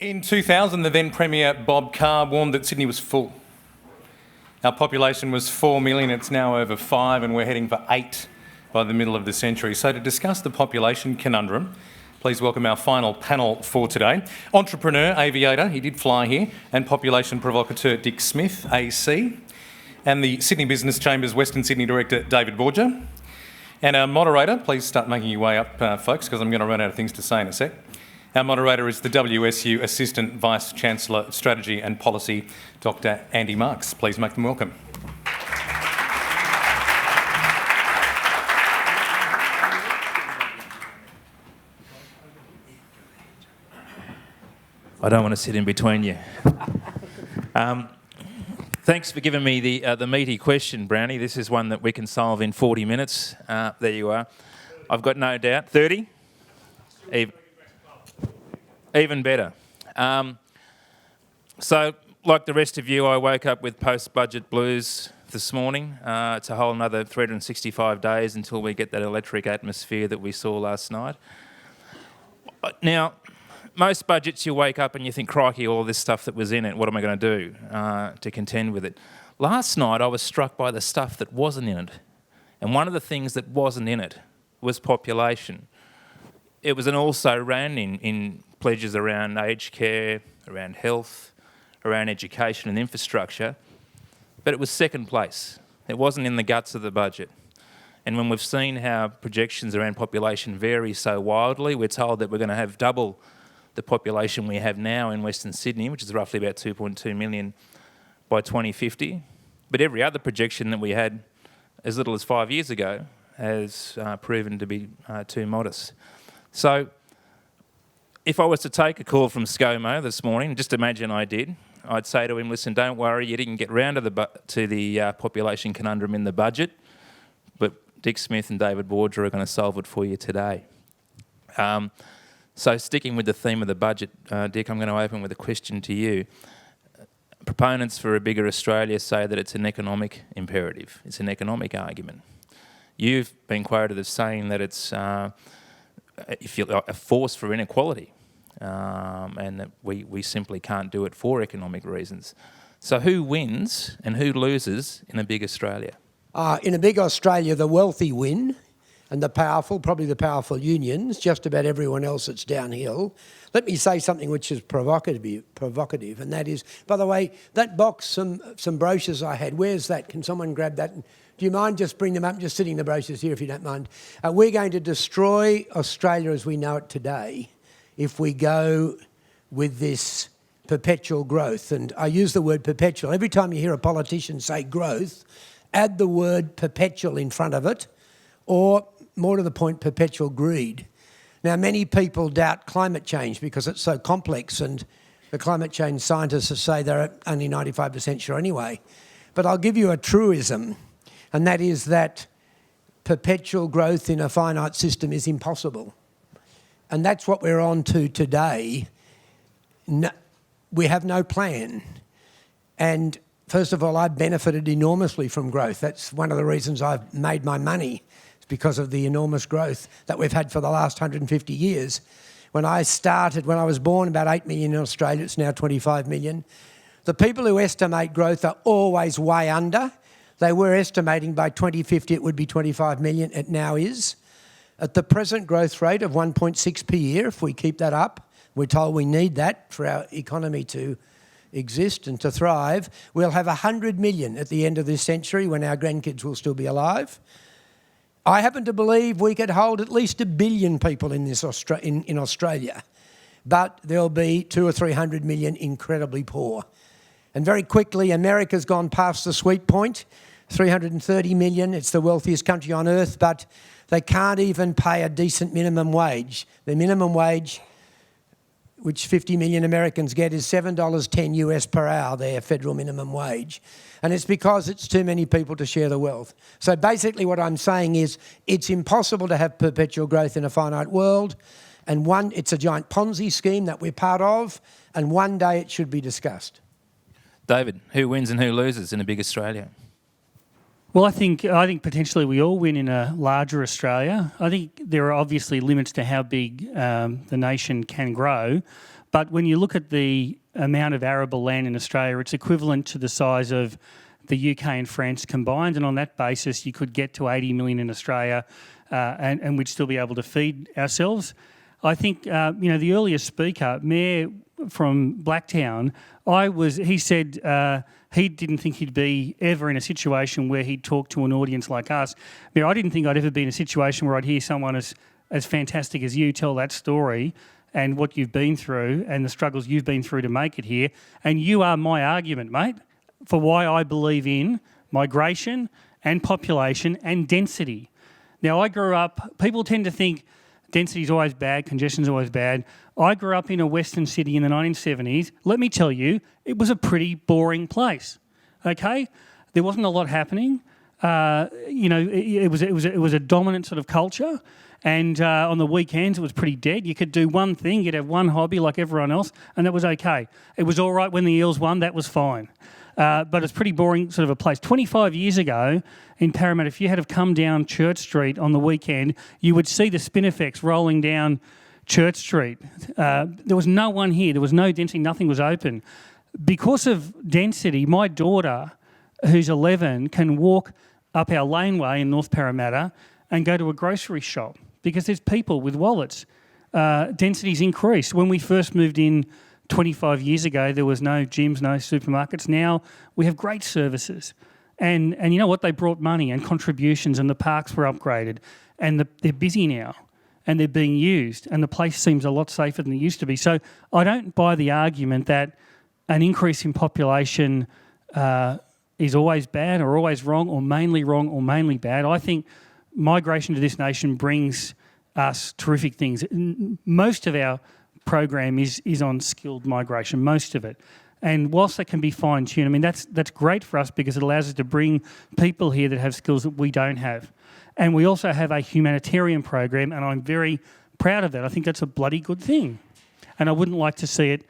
In 2000, the then Premier Bob Carr warned that Sydney was full. Our population was 4 million, it's now over 5, and we're heading for 8 by the middle of the century. So to discuss the population conundrum, please welcome our final panel for today. Entrepreneur, Aviator, he did fly here, and population provocateur Dick Smith, AC, and the Sydney Business Chamber's Western Sydney Director David Borger. And our moderator, please start making your way up, folks, because I'm going to run out of things to say in a sec. Our moderator is the WSU Assistant Vice-Chancellor of Strategy and Policy, Dr. Andy Marks. Please make them welcome. I don't want to sit in between you. Thanks for giving me the meaty question, Brownie. This is one that we can solve in 40 minutes. There you are. I've got no doubt. 30? Even better. So, like the rest of you, I woke up with post-budget blues this morning. It's a whole another 365 days until we get that electric atmosphere that we saw last night. Now, most budgets you wake up and you think, crikey, all this stuff that was in it, what am I going to do to contend with it? Last night I was struck by the stuff that wasn't in it. And one of the things that wasn't in it was population. It was an also ran in pledges around aged care, around health, around education and infrastructure, but it was second place. It wasn't in the guts of the budget. And when we've seen how projections around population vary so wildly, we're told that we're going to have double the population we have now in Western Sydney, which is roughly about 2.2 million by 2050. But every other projection that we had as little as 5 years ago has proven to be too modest. So if I was to take a call from ScoMo this morning, just imagine I did, I'd say to him, listen, don't worry, you didn't get round to the population conundrum in the budget, but Dick Smith and David Borger are going to solve it for you today. So sticking with the theme of the budget, Dick, I'm going to open with a question to you. Proponents for a bigger Australia say that it's an economic imperative. It's an economic argument. You've been quoted as saying that it's if you like, a force for inequality, and that we simply can't do it for economic reasons. So who wins and who loses in a big Australia? In a big Australia, the wealthy win, and the powerful, probably the powerful unions, just about everyone else that's downhill. Let me say something which is provocative, and that is, by the way, that box, some brochures I had, where's that? Can someone grab that? Do you mind just bring them up? I'm just sitting the brochures here if you don't mind. We're going to destroy Australia as we know it today if we go with this perpetual growth. And I use the word perpetual. Every time you hear a politician say growth, add the word perpetual in front of it, or more to the point, perpetual greed. Now, many people doubt climate change because it's so complex, and the climate change scientists say they're only 95% sure anyway. But I'll give you a truism, and that is that perpetual growth in a finite system is impossible. And that's what we're on to today. No, we have no plan. And first of all, I've benefited enormously from growth. That's one of the reasons I've made my money. It's because of the enormous growth that we've had for the last 150 years. When I was born, about 8 million in Australia, it's now 25 million. The people who estimate growth are always way under. They were estimating by 2050 it would be 25 million. It now is. At the present growth rate of 1.6 per year, if we keep that up, we're told we need that for our economy to exist and to thrive, we'll have 100 million at the end of this century when our grandkids will still be alive. I happen to believe we could hold at least 1 billion people in Australia, but there'll be 200 or 300 million incredibly poor. And very quickly, America's gone past the sweet point, 330 million. It's the wealthiest country on earth, but they can't even pay a decent minimum wage. The minimum wage, which 50 million Americans get, is $7.10 US per hour, their federal minimum wage. And it's because it's too many people to share the wealth. So basically what I'm saying is it's impossible to have perpetual growth in a finite world, and it's a giant Ponzi scheme that we're part of, and one day it should be discussed. David, who wins and who loses in a big Australia? Well, I think potentially we all win in a larger Australia. I think there are obviously limits to how big the nation can grow, But when you look at the amount of arable land in Australia, it's equivalent to the size of the UK and France combined, and on that basis you could get to 80 million in Australia and we'd still be able to feed ourselves. I think, the earlier speaker, Mayor from Blacktown, he said he didn't think he'd be ever in a situation where he'd talk to an audience like us. Mayor, I didn't think I'd ever be in a situation where I'd hear someone as fantastic as you tell that story and what you've been through and the struggles you've been through to make it here. And you are my argument, mate, for why I believe in migration and population and density. Now, I grew up, people tend to think density is always bad, congestion is always bad. I grew up in a Western city in the 1970s. Let me tell you, it was a pretty boring place, okay? There wasn't a lot happening. It was a dominant sort of culture. And on the weekends, it was pretty dead. You could do one thing, you'd have one hobby like everyone else, and that was okay. It was all right when the Eels won, that was fine. But it's pretty boring sort of a place. 25 years ago in Parramatta, if you had have come down Church Street on the weekend, you would see the Spinifex rolling down Church Street. There was no one here. There was no density. Nothing was open. Because of density, my daughter, who's 11, can walk up our laneway in North Parramatta and go to a grocery shop because there's people with wallets. Density's increased. When we first moved in 25 years ago, there was no gyms, no supermarkets. Now we have great services. And you know what? They brought money and contributions and the parks were upgraded and they're busy now and they're being used and the place seems a lot safer than it used to be. So I don't buy the argument that an increase in population is always bad or always wrong or mainly bad. I think migration to this nation brings us terrific things. Most of our program is on skilled migration, most of it. And whilst that can be fine-tuned, I mean, that's great for us because it allows us to bring people here that have skills that we don't have. And we also have a humanitarian program, and I'm very proud of that. I think that's a bloody good thing. And I wouldn't like to see it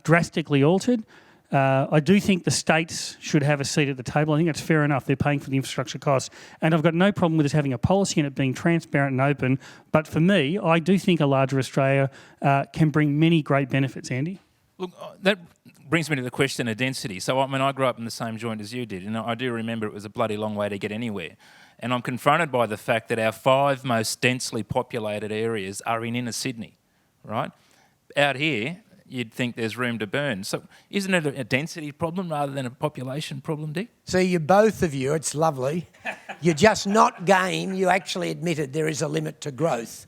drastically altered. I do think the states should have a seat at the table. I think that's fair enough. They're paying for the infrastructure costs. And I've got no problem with us having a policy and it being transparent and open. But for me, I do think a larger Australia can bring many great benefits, Andy. Look, that brings me to the question of density. So, I grew up in the same joint as you did, and I do remember it was a bloody long way to get anywhere. And I'm confronted by the fact that our 5 most densely populated areas are in inner Sydney, right? Out here, you'd think there's room to burn. So isn't it a density problem rather than a population problem, Dick? See, you both of you, it's lovely. You're just not game. You actually admitted there is a limit to growth.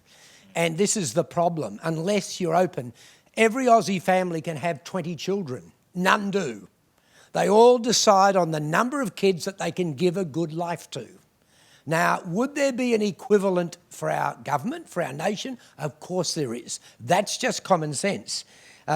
And this is the problem. Unless you're open, every Aussie family can have 20 children. None do. They all decide on the number of kids that they can give a good life to. Now, would there be an equivalent for our government, for our nation? Of course there is. That's just common sense.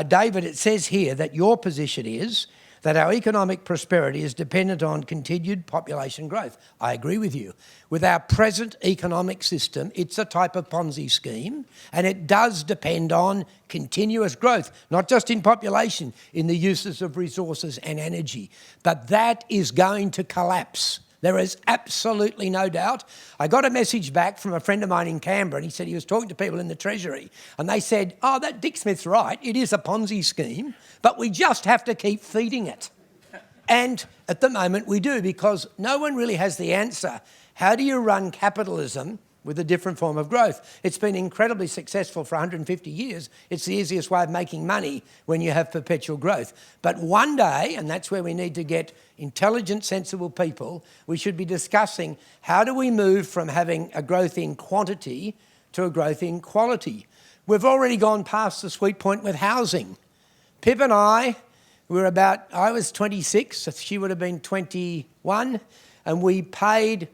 David, it says here that your position is that our economic prosperity is dependent on continued population growth. I agree with you. With our present economic system, it's a type of Ponzi scheme, and it does depend on continuous growth, not just in population, in the uses of resources and energy. But that is going to collapse. There is absolutely no doubt. I got a message back from a friend of mine in Canberra, and he said he was talking to people in the Treasury, and they said, oh, that Dick Smith's right, it is a Ponzi scheme, but we just have to keep feeding it. And at the moment we do, because no one really has the answer. How do you run capitalism with a different form of growth? It's been incredibly successful for 150 years. It's the easiest way of making money when you have perpetual growth. But one day, and that's where we need to get intelligent, sensible people, we should be discussing how do we move from having a growth in quantity to a growth in quality. We've already gone past the sweet point with housing. Pip and I was 26, so she would have been 21, and we paid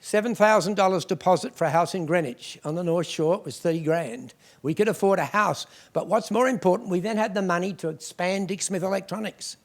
$7,000 deposit for a house in Greenwich on the North Shore. It was 30 grand. We could afford a house. But what's more important, we then had the money to expand Dick Smith Electronics.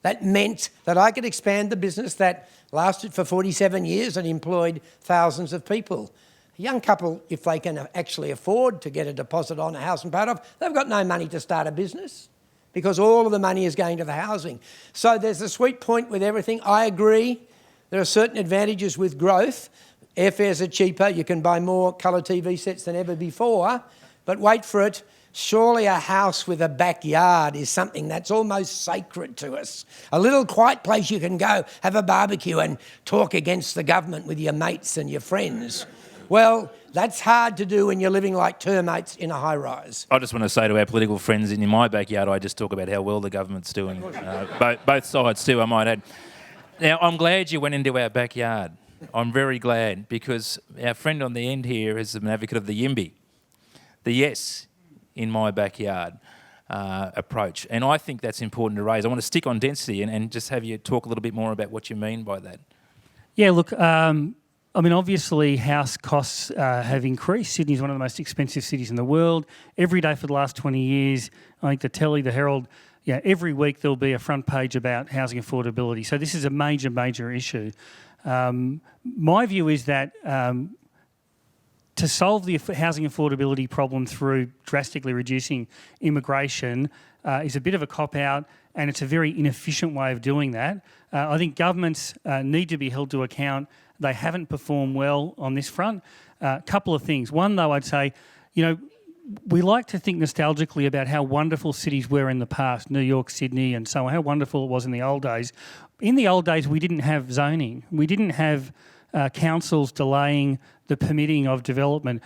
That meant that I could expand the business that lasted for 47 years and employed thousands of people. A young couple, if they can actually afford to get a deposit on a house and pay it off, they've got no money to start a business because all of the money is going to the housing. So there's a sweet point with everything. I agree. There are certain advantages with growth. Airfares are cheaper. You can buy more colour TV sets than ever before. But wait for it. Surely a house with a backyard is something that's almost sacred to us. A little quiet place you can go, have a barbecue and talk against the government with your mates and your friends. Well, that's hard to do when you're living like termites in a high-rise. I just want to say to our political friends, in my backyard, I just talk about how well the government's doing. Both sides too, I might add. Now, I'm glad you went into our backyard. I'm very glad, because our friend on the end here is an advocate of the YIMBY, the yes in my backyard approach. And I think that's important to raise. I want to stick on density and just have you talk a little bit more about what you mean by that. Yeah, look, I mean, obviously house costs have increased. Sydney's one of the most expensive cities in the world. Every day for the last 20 years, I think the Telly, the Herald, every week there'll be a front page about housing affordability. So this is a major, major issue. My view is that to solve the housing affordability problem through drastically reducing immigration is a bit of a cop-out, and it's a very inefficient way of doing that. I think governments need to be held to account. They haven't performed well on this front. A couple of things. One, though, I'd say, we like to think nostalgically about how wonderful cities were in the past, New York, Sydney and so on, how wonderful it was in the old days. In the old days, we didn't have zoning. We didn't have councils delaying the permitting of development.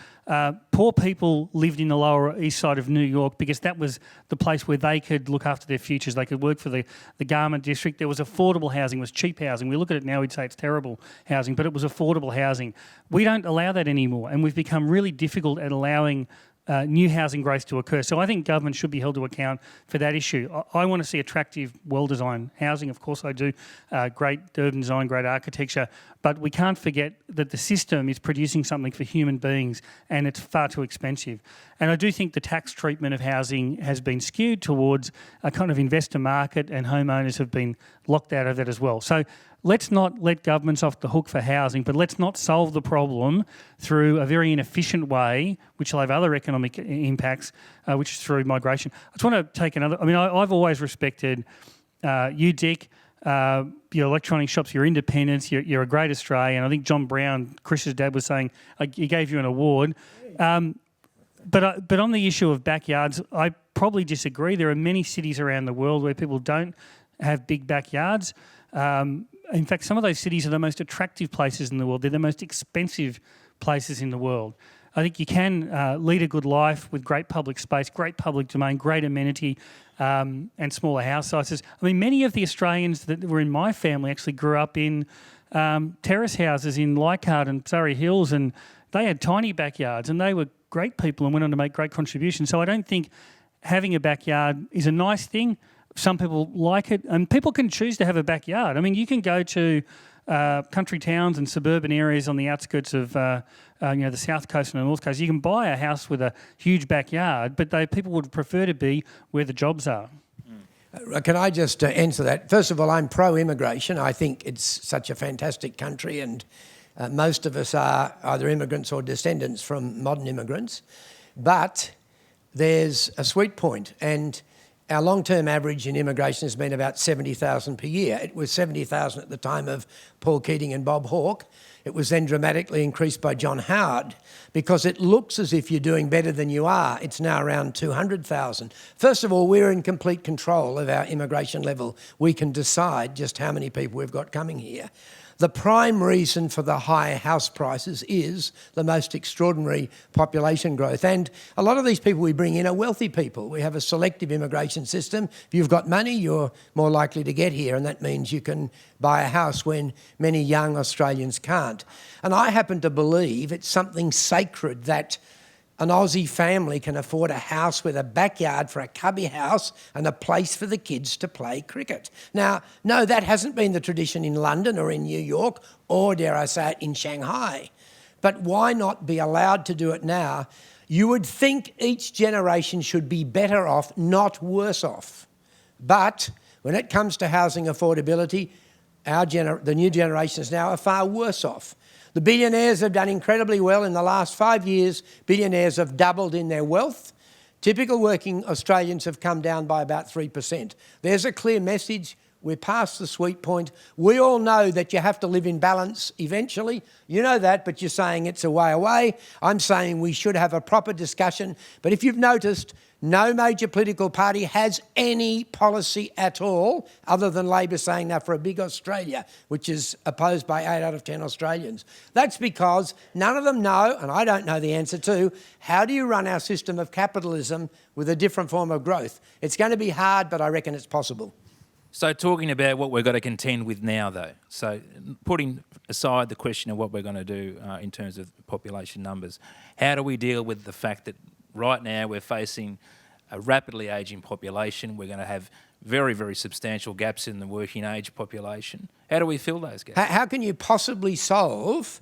Poor people lived in the Lower East Side of New York because that was the place where they could look after their futures. They could work for the garment district. There was affordable housing, it was cheap housing. We look at it now, we'd say it's terrible housing, but it was affordable housing. We don't allow that anymore, and we've become really difficult at allowing new housing growth to occur. So I think government should be held to account for that issue. I want to see attractive, well-designed housing. Of course I do. Great urban design, great architecture. But we can't forget that the system is producing something for human beings, and it's far too expensive. And I do think the tax treatment of housing has been skewed towards a kind of investor market, and homeowners have been locked out of that as well. So let's not let governments off the hook for housing, but let's not solve the problem through a very inefficient way, which will have other economic impacts, which is through migration. I just want to take another... I mean, I've always respected you, Dick, your electronic shops, your independence, you're a great Australian. I think John Brown, Chris's dad, was saying he gave you an award. But on the issue of backyards, I probably disagree. There are many cities around the world where people don't have big backyards. In fact, some of those cities are the most attractive places in the world. They're the most expensive places in the world. I think you can lead a good life with great public space, great public domain, great amenity, and smaller house sizes. I mean, many of the Australians that were in my family actually grew up in terrace houses in Leichhardt and Surrey Hills, and they had tiny backyards, and they were great people and went on to make great contributions. So I don't think having a backyard is a nice thing. Some people like it, and people can choose to have a backyard. I mean, you can go to country towns and suburban areas on the outskirts of the south coast and the north coast. You can buy a house with a huge backyard, but people would prefer to be where the jobs are. Can I just answer that? First of all, I'm pro-immigration. I think it's such a fantastic country, and most of us are either immigrants or descendants from modern immigrants. But there's a sweet point, and our long-term average in immigration has been about 70,000 per year. It was 70,000 at the time of Paul Keating and Bob Hawke. It was then dramatically increased by John Howard because it looks as if you're doing better than you are. It's now around 200,000. First of all, we're in complete control of our immigration level. We can decide just how many people we've got coming here. The prime reason for the high house prices is the most extraordinary population growth. And a lot of these people we bring in are wealthy people. We have a selective immigration system. If you've got money, you're more likely to get here, and that means you can buy a house when many young Australians can't. And I happen to believe it's something sacred that an Aussie family can afford a house with a backyard for a cubby house and a place for the kids to play cricket. Now, no, that hasn't been the tradition in London or in New York or, dare I say it, in Shanghai. But why not be allowed to do it now? You would think each generation should be better off, not worse off. But when it comes to housing affordability, the new generations now are far worse off. The billionaires have done incredibly well. In the last 5 years, billionaires have doubled in their wealth. Typical working Australians have come down by about 3%. There's a clear message. We're past the sweet point. We all know that you have to live in balance eventually. You know that, but you're saying it's a way away. I'm saying we should have a proper discussion. But if you've noticed, No major political party has any policy at all other than Labor saying they're for a big Australia, which is opposed by 8 out of 10 Australians. That's because none of them know, and I don't know the answer to, how do you run our system of capitalism with a different form of growth? It's going to be hard, but I reckon it's possible. So talking about what we've got to contend with now, though, so putting aside the question of what we're going to do in terms of population numbers, how do we deal with the fact that right now we're facing a rapidly ageing population? We're going to have very, very substantial gaps in the working age population. How do we fill those gaps? How can you possibly solve...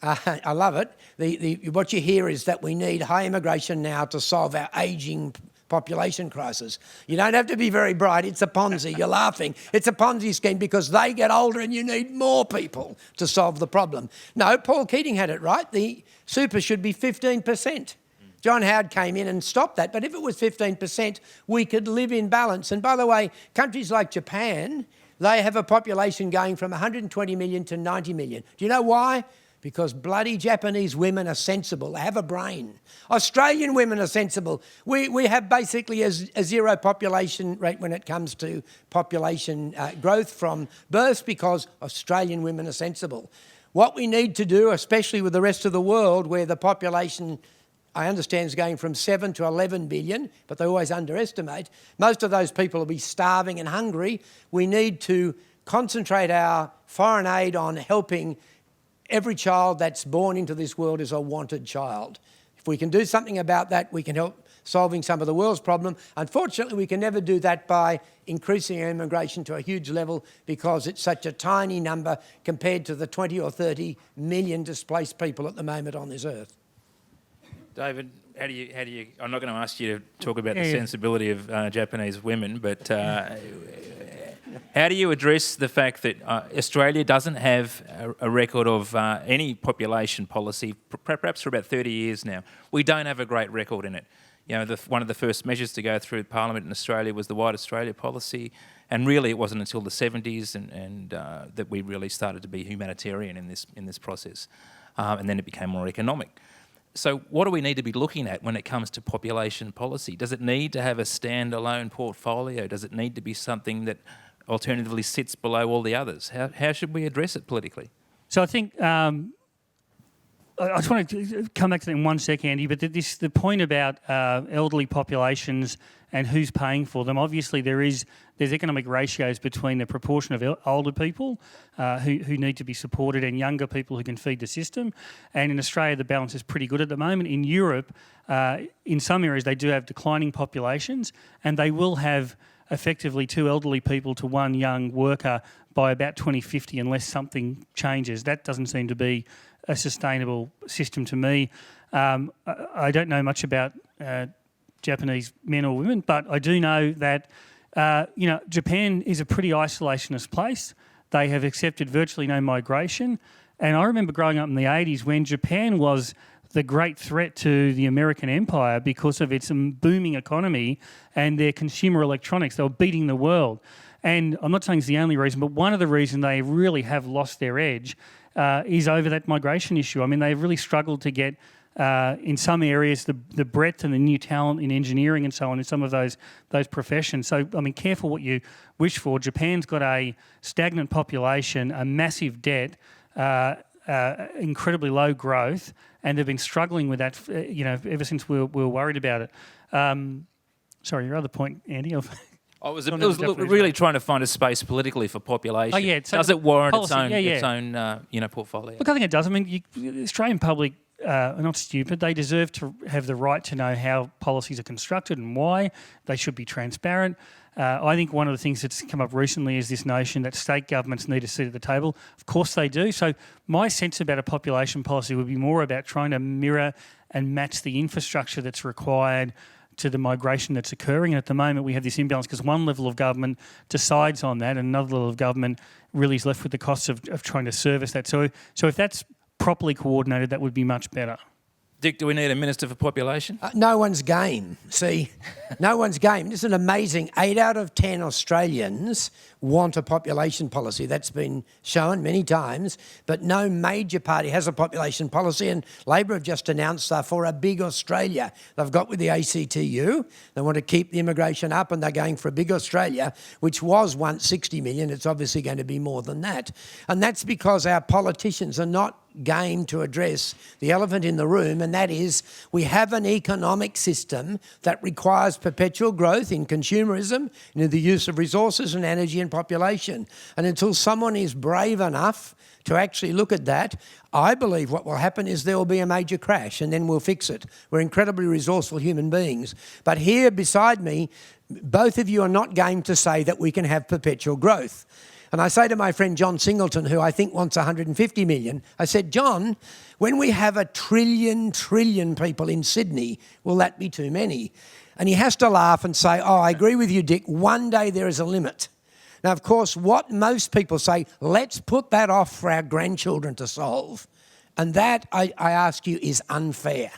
I love it. What you hear is that we need high immigration now to solve our ageing population crisis. You don't have to be very bright. It's a Ponzi. You're laughing. It's a Ponzi scheme because they get older and you need more people to solve the problem. No, Paul Keating had it right. The super should be 15%. John Howard came in and stopped that. But if it was 15%, we could live in balance. And by the way, countries like Japan, they have a population going from 120 million to 90 million. Do you know why? Because bloody Japanese women are sensible. They have a brain. Australian women are sensible. We have basically a zero population rate when it comes to population growth from births because Australian women are sensible. What we need to do, especially with the rest of the world where the population, I understand, is going from 7 to 11 billion, but they always underestimate. Most of those people will be starving and hungry. We need to concentrate our foreign aid on helping. Every child that's born into this world is a wanted child. If we can do something about that, we can help solving some of the world's problem. Unfortunately, we can never do that by increasing our immigration to a huge level because it's such a tiny number compared to the 20 or 30 million displaced people at the moment on this earth. David, how do you? I'm not going to ask you to talk about the sensibility of Japanese women, but how do you address the fact that Australia doesn't have a record of any population policy, perhaps for about 30 years now? We don't have a great record in it. You know, one of the first measures to go through Parliament in Australia was the White Australia policy, and really it wasn't until the 70s and that we really started to be humanitarian in this process, and then it became more economic. So what do we need to be looking at when it comes to population policy? Does it need to have a standalone portfolio? Does it need to be something that alternatively sits below all the others? How should we address it politically? So I think I just want to come back to that in 1 sec, Andy, but the point about elderly populations and who's paying for them, obviously there's economic ratios between the proportion of older people who need to be supported and younger people who can feed the system. And in Australia, the balance is pretty good at the moment. In Europe, in some areas, they do have declining populations, and they will have effectively 2 elderly people to 1 young worker by about 2050 unless something changes. That doesn't seem to be a sustainable system to me. I don't know much about Japanese men or women, but I do know that Japan is a pretty isolationist place. They have accepted virtually no migration. And I remember growing up in the 80s when Japan was the great threat to the American empire because of its booming economy and their consumer electronics. They were beating the world. And I'm not saying it's the only reason, but one of the reasons they really have lost their edge is over that migration issue. I mean, they've really struggled to get, in some areas, the breadth and the new talent in engineering and so on in some of those professions. So, I mean, careful what you wish for. Japan's got a stagnant population, a massive debt, incredibly low growth, and they've been struggling with that, ever since we were worried about it. Sorry, your other point, Andy? I was really trying to find a space politically for population. Oh, yeah. So does it warrant policy, its own portfolio? Look, I think it does. I mean, the Australian public are not stupid. They deserve to have the right to know how policies are constructed and why. They should be transparent. I think one of the things that's come up recently is this notion that state governments need a seat at the table. Of course they do. So my sense about a population policy would be more about trying to mirror and match the infrastructure that's required to the migration that's occurring. And at the moment we have this imbalance because one level of government decides on that and another level of government really is left with the costs of trying to service that. So if that's properly coordinated, that would be much better. Dick, do we need a Minister for Population? No one's game. See, no one's game. This is amazing. 8 out of 10 Australians want a population policy. That's been shown many times, but no major party has a population policy, and Labor have just announced they're for a big Australia. They've got with the ACTU. They want to keep the immigration up, and they're going for a big Australia, which was once 60 million. It's obviously going to be more than that. And that's because our politicians are not game to address the elephant in the room, and that is we have an economic system that requires perpetual growth in consumerism and in the use of resources and energy and population. And until someone is brave enough to actually look at that, I believe what will happen is there will be a major crash and then we'll fix it. We're incredibly resourceful human beings. But here beside me, both of you are not game to say that we can have perpetual growth. And I say to my friend John Singleton, who I think wants 150 million, I said, John, when we have 1 trillion people in Sydney, will that be too many? And he has to laugh and say, oh, I agree with you, Dick, one day there is a limit. Now, of course, what most people say, let's put that off for our grandchildren to solve. And that, I ask you, is unfair.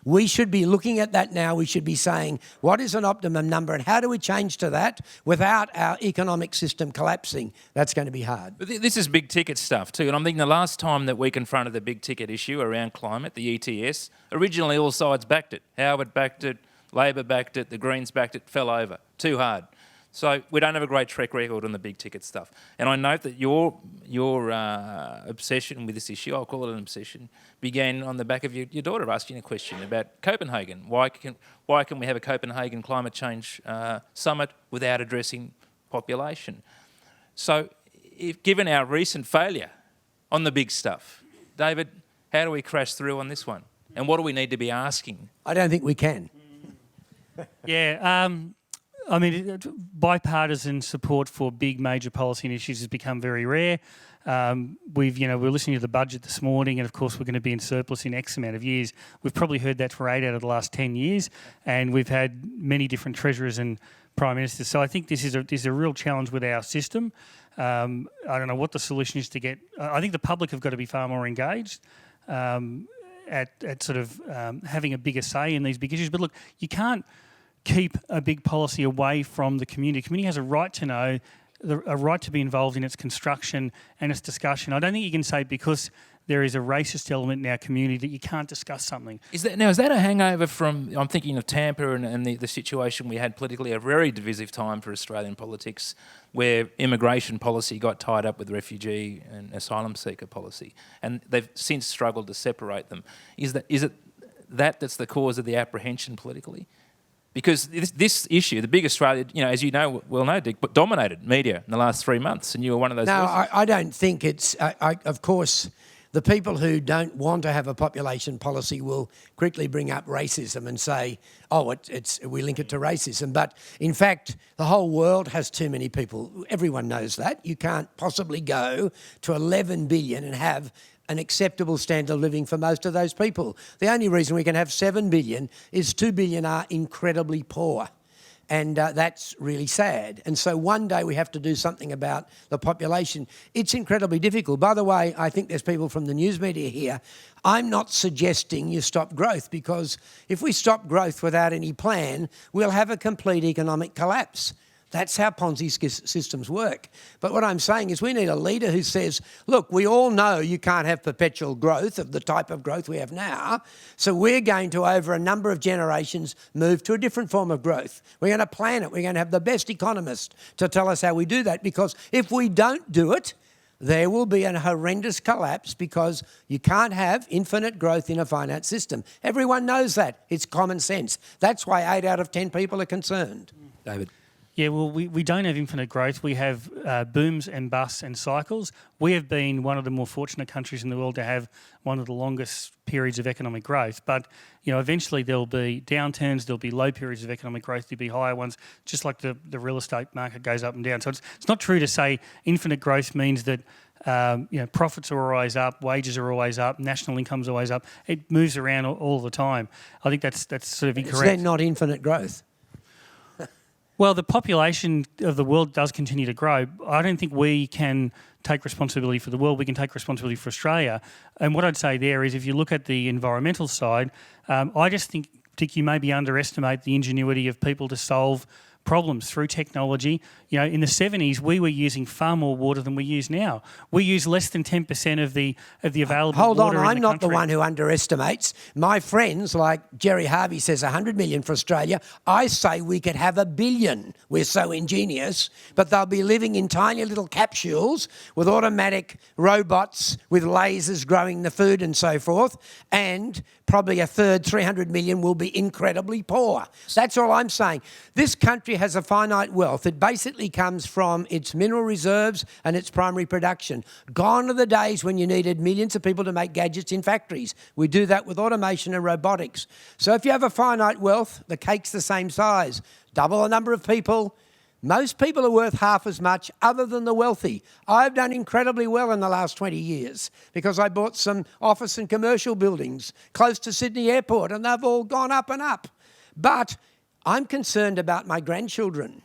We should be looking at that now. We should be saying, what is an optimum number and how do we change to that without our economic system collapsing? That's going to be hard. But this is big ticket stuff too. And I'm thinking the last time that we confronted the big ticket issue around climate, the ETS, originally all sides backed it. Howard backed it, Labor backed it, the Greens backed it, fell over. Too hard. So we don't have a great track record on the big ticket stuff. And I note that your obsession with this issue, I'll call it an obsession, began on the back of your daughter asking a question about Copenhagen. Why can we have a Copenhagen climate change summit without addressing population? So given our recent failure on the big stuff, David, how do we crash through on this one? And what do we need to be asking? I don't think we can. Yeah, I mean, bipartisan support for big major policy initiatives has become very rare. We're listening to the budget this morning, and of course we're going to be in surplus in X amount of years. We've probably heard that for 8 out of the last 10 years, and we've had many different treasurers and prime ministers. So I think this is a real challenge with our system. I don't know what the solution is to get. I think the public have got to be far more engaged. At sort of having a bigger say in these big issues. But look, you can't keep a big policy away from the community. The community has a right to know, a right to be involved in its construction and its discussion. I don't think you can say because there is a racist element in our community that you can't discuss something. Is that a hangover from, I'm thinking of Tampa and the situation we had politically, a very divisive time for Australian politics where immigration policy got tied up with refugee and asylum seeker policy, and they've since struggled to separate them. Is it that's the cause of the apprehension politically? Because this issue, the big Australia, as you know, well know, Dick, but dominated media in the last 3 months, and you were one of those. No, I don't think it's. Of course, the people who don't want to have a population policy will quickly bring up racism and say, "Oh, we link it to racism." But in fact, the whole world has too many people. Everyone knows that. You can't possibly go to 11 billion and have an acceptable standard of living for most of those people. The only reason we can have 7 billion is 2 billion are incredibly poor. And that's really sad. And so one day we have to do something about the population. It's incredibly difficult. By the way, I think there's people from the news media here. I'm not suggesting you stop growth, because if we stop growth without any plan, we'll have a complete economic collapse. That's how Ponzi systems work. But what I'm saying is we need a leader who says, look, we all know you can't have perpetual growth of the type of growth we have now, so we're going to, over a number of generations, move to a different form of growth. We're going to plan it. We're going to have the best economists to tell us how we do that, because if we don't do it, there will be a horrendous collapse, because you can't have infinite growth in a finance system. Everyone knows that. It's common sense. That's why 8 out of 10 people are concerned. David. Yeah, well, we don't have infinite growth. We have booms and busts and cycles. We have been one of the more fortunate countries in the world to have one of the longest periods of economic growth. But, eventually there'll be downturns, there'll be low periods of economic growth, there'll be higher ones, just like the real estate market goes up and down. So it's not true to say infinite growth means that profits are always up, wages are always up, national income's always up. It moves around all the time. I think that's sort of incorrect. Is that not infinite growth? Well, the population of the world does continue to grow. I don't think we can take responsibility for the world. We can take responsibility for Australia. And what I'd say there is if you look at the environmental side, I just think you maybe underestimate the ingenuity of people to solve problems through technology. You know, in the 70s, we were using far more water than we use now. We use less than 10% of the available Hold on, water in the I'm not the country. one who underestimates. My friends, like Jerry Harvey says 100 million for Australia, I say we could have 1 billion. We're so ingenious. But they'll be living in tiny little capsules with automatic robots with lasers growing the food and so forth, and probably a third, 300 million, will be incredibly poor. That's all I'm saying. This country has a finite wealth. It basically comes from its mineral reserves and its primary production. Gone are the days when you needed millions of people to make gadgets in factories. We do that with automation and robotics. So if you have a finite wealth, the cake's the same size. Double the number of people. Most people are worth half as much other than the wealthy. I've done incredibly well in the last 20 years because I bought some office and commercial buildings close to Sydney Airport, and they've all gone up and up. But I'm concerned about my grandchildren.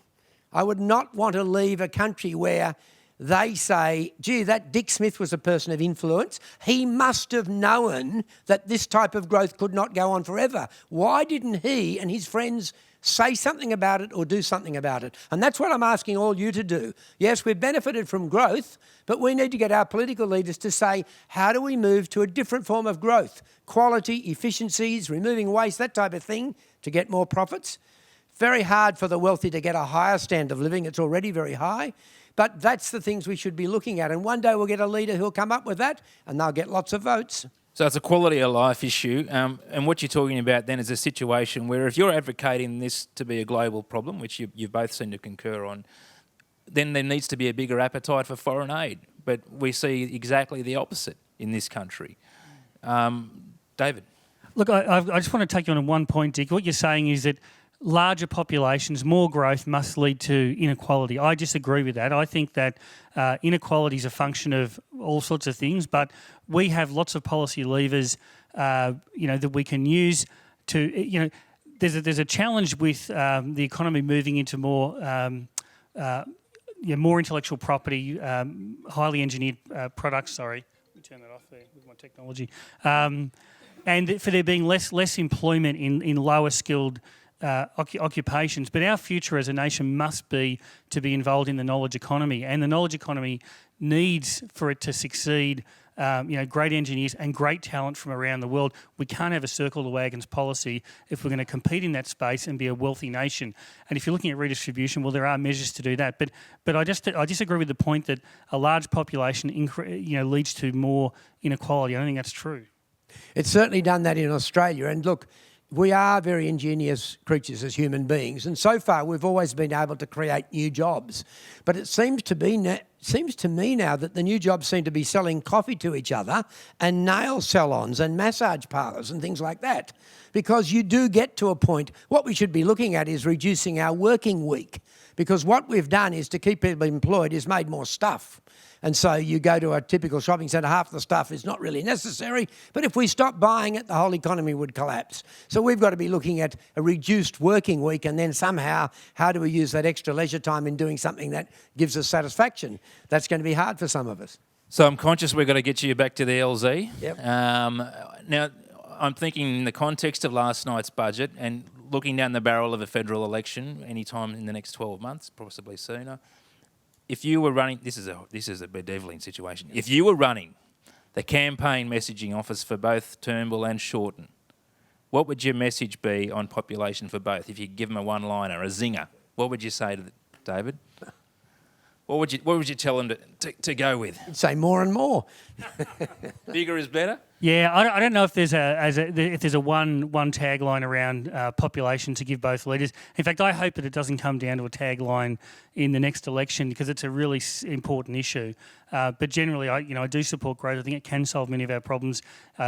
I would not want to leave a country where they say, gee, that Dick Smith was a person of influence. He must have known that this type of growth could not go on forever. Why didn't he and his friends say something about it or do something about it? And that's what I'm asking all you to do. Yes, we've benefited from growth, but we need to get our political leaders to say, how do we move to a different form of growth? Quality, efficiencies, removing waste, that type of thing, to get more profits. Very hard for the wealthy to get a higher standard of living. It's already very high. But that's the things we should be looking at. And one day we'll get a leader who'll come up with that, and they'll get lots of votes. So it's a quality of life issue. And what you're talking about then is a situation where if you're advocating this to be a global problem, which you both seem to concur on, then there needs to be a bigger appetite for foreign aid. But we see exactly the opposite in this country. David? Look, I just want to take you on one point, Dick. What you're saying is that larger populations, more growth must lead to inequality. I disagree with that. I think that inequality is a function of all sorts of things, but we have lots of policy levers, that we can use to, there's a challenge with the economy moving into more intellectual property, highly engineered products. Sorry, let me turn that off there with my technology. And for there being less employment in lower skilled occupations. But our future as a nation must be to be involved in the knowledge economy, and the knowledge economy needs, for it to succeed, great engineers and great talent from around the world. We can't have a circle the wagons policy if we're going to compete in that space and be a wealthy nation. And if you're looking at redistribution, well, there are measures to do that. But I disagree with the point that a large population leads to more inequality. I don't think that's true. It's certainly done that in Australia. And look, we are very ingenious creatures as human beings, and so far we've always been able to create new jobs. But it seems to me now that the new jobs seem to be selling coffee to each other and nail salons and massage parlours and things like that, because you do get to a point. What we should be looking at is reducing our working week, because what we've done is to keep people employed is made more stuff. And so you go to a typical shopping centre, half the stuff is not really necessary, but if we stop buying it, the whole economy would collapse. So we've got to be looking at a reduced working week, and then somehow, how do we use that extra leisure time in doing something that gives us satisfaction? That's going to be hard for some of us. So I'm conscious we've got to get you back to the LZ. Yep. Now, I'm thinking in the context of last night's budget and looking down the barrel of a federal election anytime in the next 12 months, possibly sooner. If you were running, this is a bedeviling situation. If you were running the campaign messaging office for both Turnbull and Shorten, what would your message be on population for both? If you give them a one-liner, a zinger, what would you say to David? What would you tell them to go with? I'd say more and more. Bigger is better? Yeah, I don't know if there's a one tagline around population to give both leaders. In fact, I hope that it doesn't come down to a tagline in the next election, because it's a really important issue. But generally, I do support growth. I think it can solve many of our problems.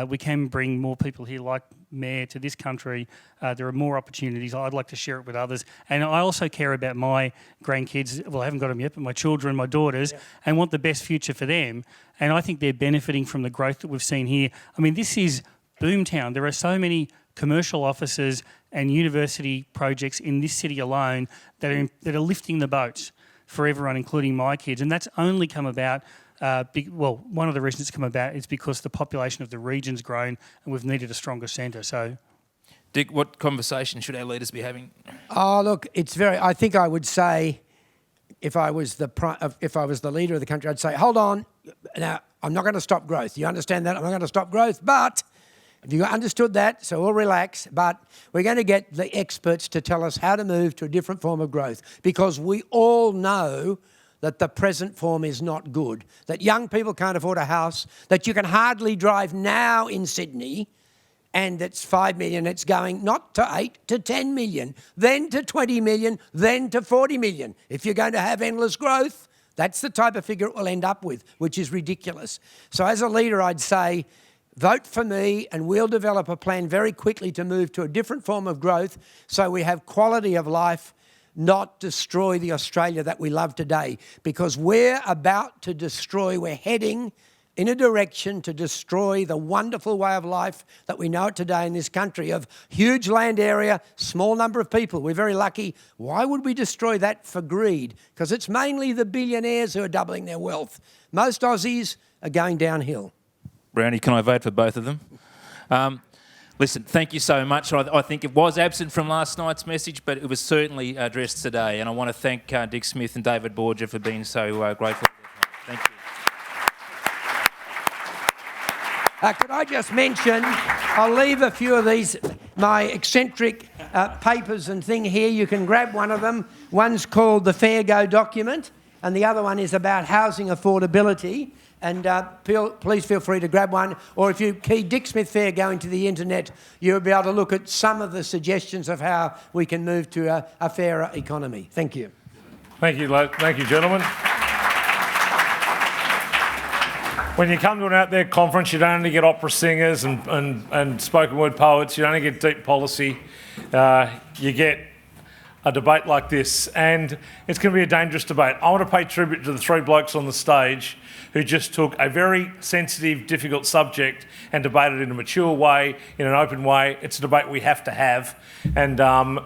We can bring more people here, like Mayor, to this country. There are more opportunities. I'd like to share it with others. And I also care about my grandkids. Well, I haven't got them yet, but my children, my daughters, and want the best future for them. And I think they're benefiting from the growth that we've seen here. I mean, this is boomtown. There are so many commercial offices, and university projects in this city alone that are lifting the boat for everyone, including my kids. And that's only come about, one of the reasons it's come about is because the population of the region's grown and we've needed a stronger centre. So, Dick, what conversation should our leaders be having? Oh, look, I think I would say, if I was the leader of the country, I'd say, hold on, now, I'm not going to stop growth. You understand that? I'm not going to stop growth, but if you understood that, so we'll relax, but we're going to get the experts to tell us how to move to a different form of growth, because we all know that the present form is not good, that young people can't afford a house, that you can hardly drive now in Sydney, and it's 5 million, it's going not to 8 to 10 million, then to 20 million, then to 40 million. If you're going to have endless growth, that's the type of figure it will end up with, which is ridiculous. So as a leader, I'd say, vote for me and we'll develop a plan very quickly to move to a different form of growth so we have quality of life, not destroy the Australia that we love today. Because we're heading in a direction to destroy the wonderful way of life that we know it today in this country of huge land area, small number of people. We're very lucky. Why would we destroy that for greed? Because it's mainly the billionaires who are doubling their wealth. Most Aussies are going downhill. Brownie, can I vote for both of them? Listen, thank you so much. I think it was absent from last night's message, but it was certainly addressed today. And I want to thank Dick Smith and David Borger for being so grateful. Thank you. Could I just mention, I'll leave a few of these, my eccentric papers and thing here. You can grab one of them. One's called the Fair Go document, and the other one is about housing affordability. And please feel free to grab one. Or if you key Dick Smith Fair Go into the internet, you'll be able to look at some of the suggestions of how we can move to a fairer economy. Thank you. Thank you, gentlemen. When you come to an out there conference, you don't only get opera singers and spoken word poets, you don't only get deep policy, you get a debate like this, and it's going to be a dangerous debate. I want to pay tribute to the three blokes on the stage who just took a very sensitive, difficult subject and debated it in a mature way, in an open way. It's a debate we have to have, and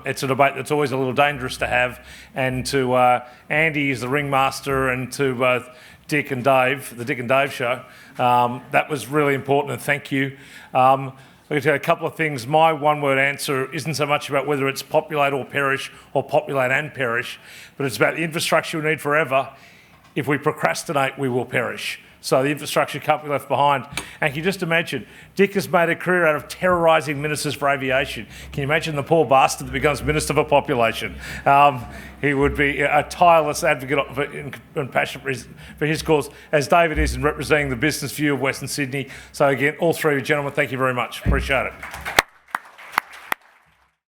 it's a debate that's always a little dangerous to have. And to Andy, as the ringmaster, and to both Dick and Dave, the Dick and Dave show, that was really important, and thank you. I'll tell you a couple of things. My one-word answer isn't so much about whether it's populate or perish or populate and perish, but it's about the infrastructure we need forever. If we procrastinate, we will perish. So the infrastructure can't be left behind. And can you just imagine, Dick has made a career out of terrorising ministers for aviation. Can you imagine the poor bastard that becomes Minister for Population? He would be a tireless advocate and passionate for his cause, as David is in representing the business view of Western Sydney. So again, all three of you gentlemen, thank you very much. Appreciate it.